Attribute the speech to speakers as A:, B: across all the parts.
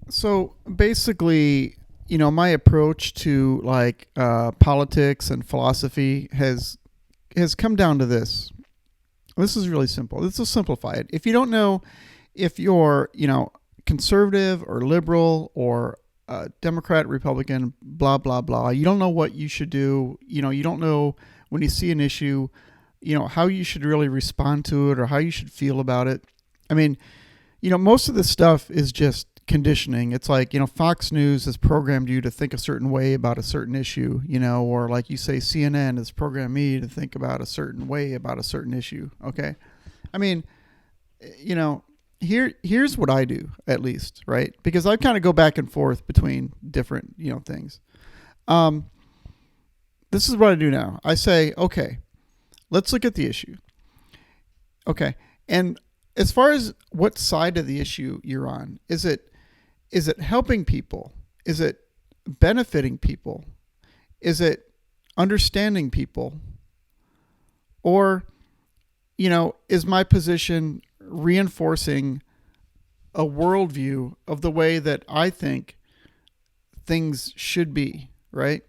A: So basically, my approach to like politics and philosophy has come down to this. This is really simple. This will simplify it. If you don't know if you're, conservative or liberal or Democrat, Republican, blah blah blah, you don't know what you should do. You don't know when you see an issue, how you should really respond to it or how you should feel about it. I mean, most of this stuff is just conditioning. It's like, Fox News has programmed you to think a certain way about a certain issue, or like you say, CNN has programmed me to think about a certain way about a certain issue. Okay. I mean, you know, here's what I do at least, right? Because I kind of go back and forth between different, things. Um, this is what I do now. I say, okay, let's look at the issue. Okay. And as far as what side of the issue you're on, is it helping people? Is it benefiting people? Is it understanding people? Or, is my position reinforcing a worldview of the way that I think things should be, right?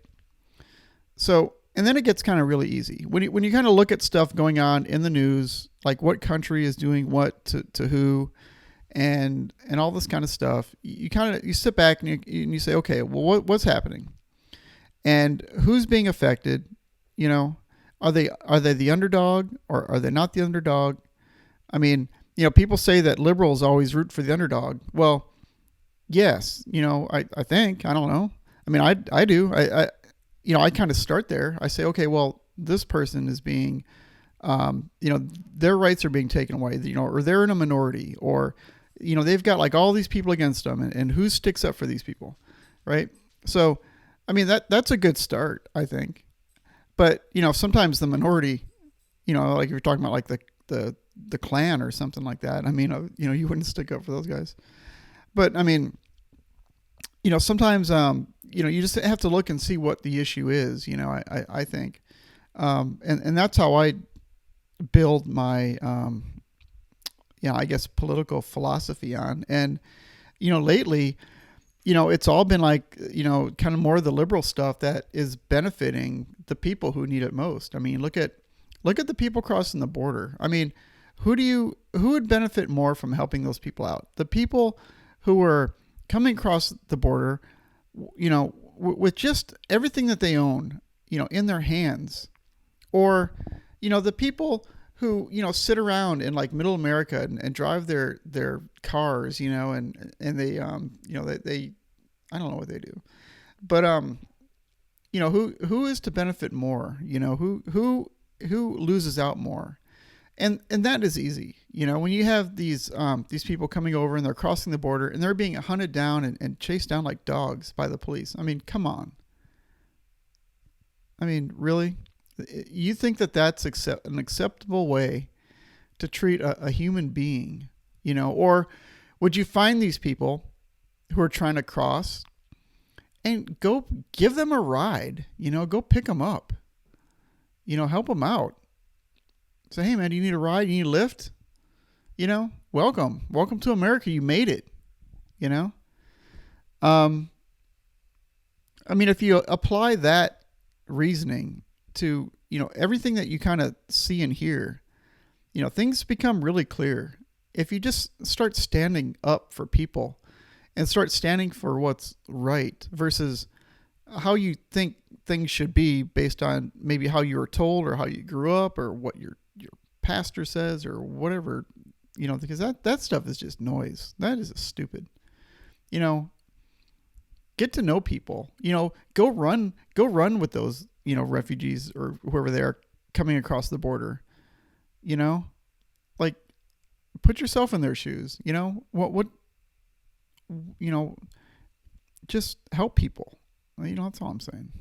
A: So, and then it gets kind of really easy. When you kind of look at stuff going on in the news, like what country is doing what to who, and all this kind of stuff, you sit back and you say, okay, well, what's happening, and who's being affected? Are they the underdog or are they not the underdog? I mean, people say that liberals always root for the underdog. Well, yes, I think, I don't know. I mean, I do. I kind of start there. I say, okay, well, this person is being, their rights are being taken away, or they're in a minority, or, they've got like all these people against them, and who sticks up for these people, right? So, I mean, that's a good start, I think. But, sometimes the minority, like if you're talking about like the Klan or something like that, I mean, you wouldn't stick up for those guys. But I mean, sometimes, you just have to look and see what the issue is, I think. And that's how I build my, I guess, political philosophy on. And, lately, it's all been like, kind of more of the liberal stuff that is benefiting the people who need it most. I mean, look at the people crossing the border. I mean, who would benefit more from helping those people out? The people who are coming across the border, with just everything that they own, in their hands, or, the people who, sit around in like middle America and drive their cars, and they, they, I don't know what they do, but, who is to benefit more, who loses out more? And that is easy. When you have these people coming over and they're crossing the border and they're being hunted down and chased down like dogs by the police. I mean, come on. I mean, really? You think that that's an acceptable way to treat a human being, or would you find these people who are trying to cross and go give them a ride, go pick them up, help them out. Say, hey man, do you need a ride? You need a lift? Welcome to America. You made it, I mean, if you apply that reasoning to, everything that you kind of see and hear, things become really clear. If you just start standing up for people and start standing for what's right versus how you think things should be based on maybe how you were told or how you grew up or what your pastor says or whatever, because that stuff is just noise. That is stupid. Get to know people, go run with those, refugees or whoever they are coming across the border, like put yourself in their shoes, what, just help people. That's all I'm saying.